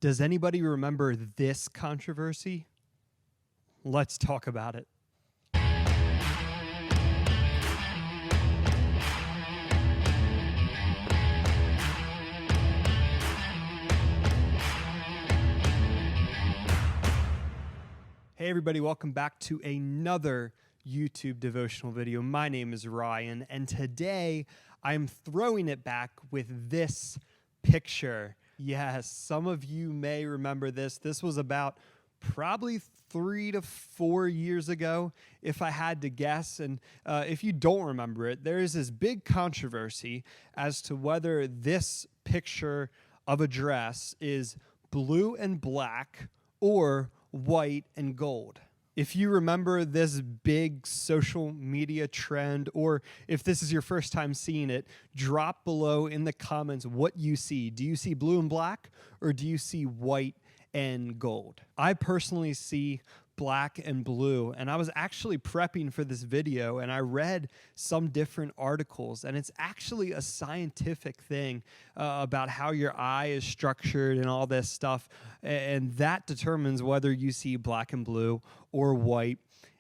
Does anybody remember this controversy? Let's talk about it. Hey everybody, welcome back to another YouTube devotional video. My name is Ryan, and today I'm throwing it back with this picture. Yes, some of you may remember this. This was about probably 3 to 4 years ago, if I had to guess. And if you don't remember it, there is this big controversy as to whether this picture of a dress is blue and black or white and gold. If you remember this big social media trend, or if this is your first time seeing it, drop below in the comments what you see. Do you see blue and black, or do you see white and gold? I personally see black and blue, and I was actually prepping for this video, and I read some different articles, and it's actually a scientific thing about how your eye is structured and all this stuff, and that determines whether you see black and blue or white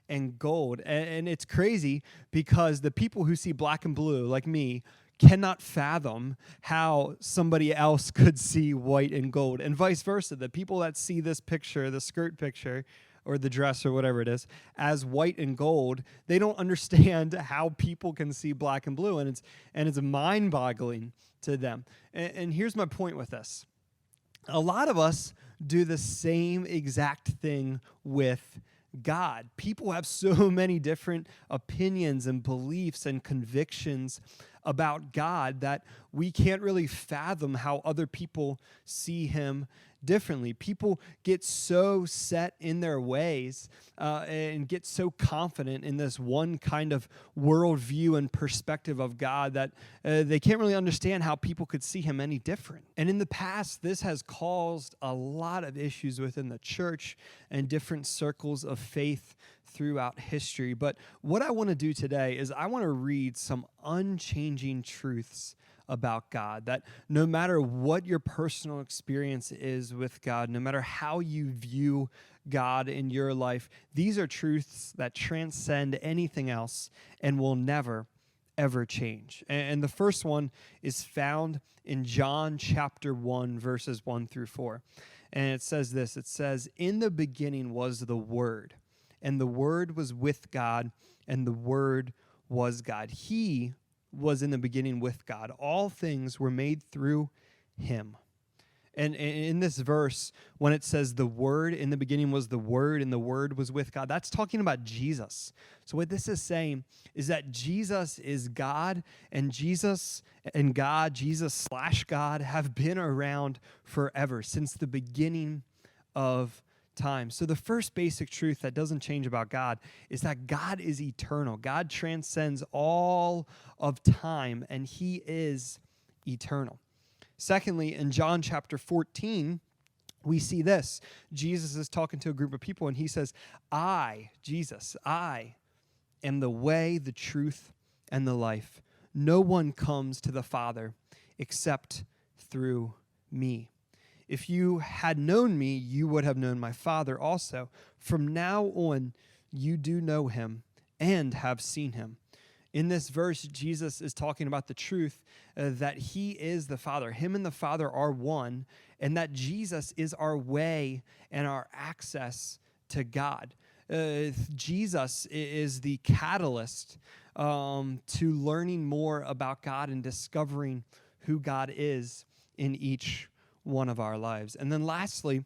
and gold. And it's crazy because the people who see black and blue, like me, cannot fathom how somebody else could see white and gold, and vice versa. The people that see this picture, the skirt picture, or the dress or whatever it is, as white and gold, they don't understand how people can see black and blue, and it's mind-boggling to them. And here's my point with this. A lot of us do the same exact thing with God. People have so many different opinions and beliefs and convictions about God that we can't really fathom how other people see him differently. People get so set in their ways and get so confident in this one kind of worldview and perspective of God that they can't really understand how people could see him any different. And in the past, this has caused a lot of issues within the church and different circles of faith throughout history. But what I want to do today is I want to read some unchanging truths about God, that no matter what your personal experience is with God, no matter how you view God in your life, these are truths that transcend anything else and will never, ever change. And the first one is found in John chapter 1, verses 1 through 4. And it says this, it says, "In the beginning was the Word, and the Word was with God, and the Word was God. He was in the beginning with God. All things were made through him." And in this verse, when it says the Word, in the beginning was the Word, and the Word was with God, that's talking about Jesus. So what this is saying is that Jesus is God, and Jesus and God, Jesus/God, have been around forever, since the beginning of time. So the first basic truth that doesn't change about God is that God is eternal. God transcends all of time, and he is eternal. Secondly, in John chapter 14, we see this. Jesus is talking to a group of people, and he says, Jesus, I am the way, the truth, and the life. No one comes to the Father except through me. If you had known me, you would have known my Father also. From now on, you do know him and have seen him. In this verse, Jesus is talking about the truth that he is the Father. Him and the Father are one, and that Jesus is our way and our access to God. Jesus is the catalyst to learning more about God and discovering who God is in each one of our lives. And then lastly,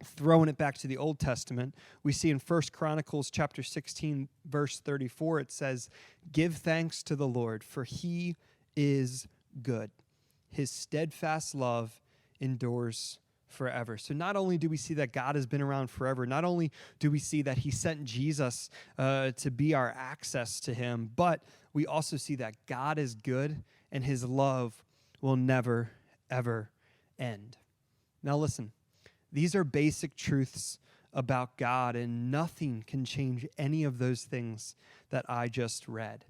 throwing it back to the Old Testament, we see in 1 Chronicles chapter 16, verse 34, it says, "Give thanks to the Lord, for he is good. His steadfast love endures forever." So not only do we see that God has been around forever, not only do we see that he sent Jesus to be our access to him, but we also see that God is good and his love will never, ever end. Now listen, these are basic truths about God, and nothing can change any of those things that I just read.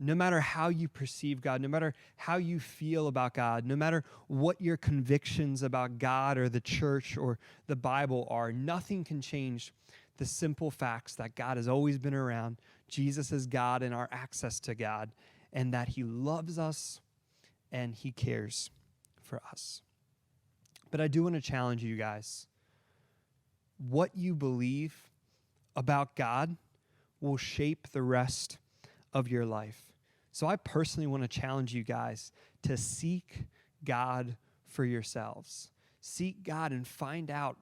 no matter how you perceive God, no matter how you feel about God, no matter what your convictions about God or the church or the Bible are, nothing can change the simple facts that God has always been around, Jesus is God and our access to God, and that he loves us and he cares for us. But I do want to challenge you guys. What you believe about God will shape the rest of your life. So I personally want to challenge you guys to seek God for yourselves. Seek God and find out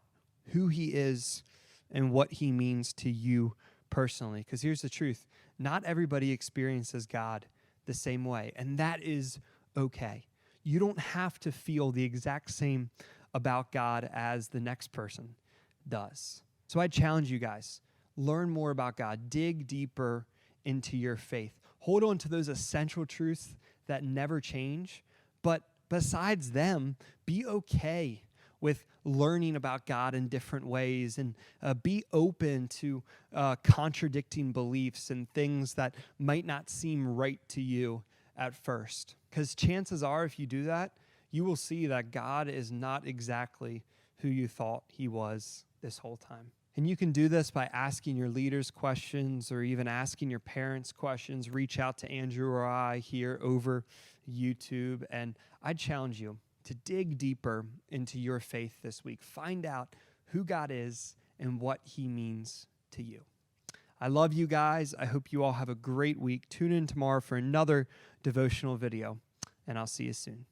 who he is and what he means to you personally. Because here's the truth. Not everybody experiences God the same way, and that is okay. You don't have to feel the exact same about God as the next person does. So I challenge you guys, learn more about God, dig deeper into your faith. Hold on to those essential truths that never change, but besides them, be okay with learning about God in different ways, and be open to contradicting beliefs and things that might not seem right to you at first. Because chances are, if you do that, you will see that God is not exactly who you thought he was this whole time. And you can do this by asking your leaders questions or even asking your parents questions. Reach out to Andrew or I here over YouTube. And I challenge you to dig deeper into your faith this week. Find out who God is and what he means to you. I love you guys. I hope you all have a great week. Tune in tomorrow for another devotional video, and I'll see you soon.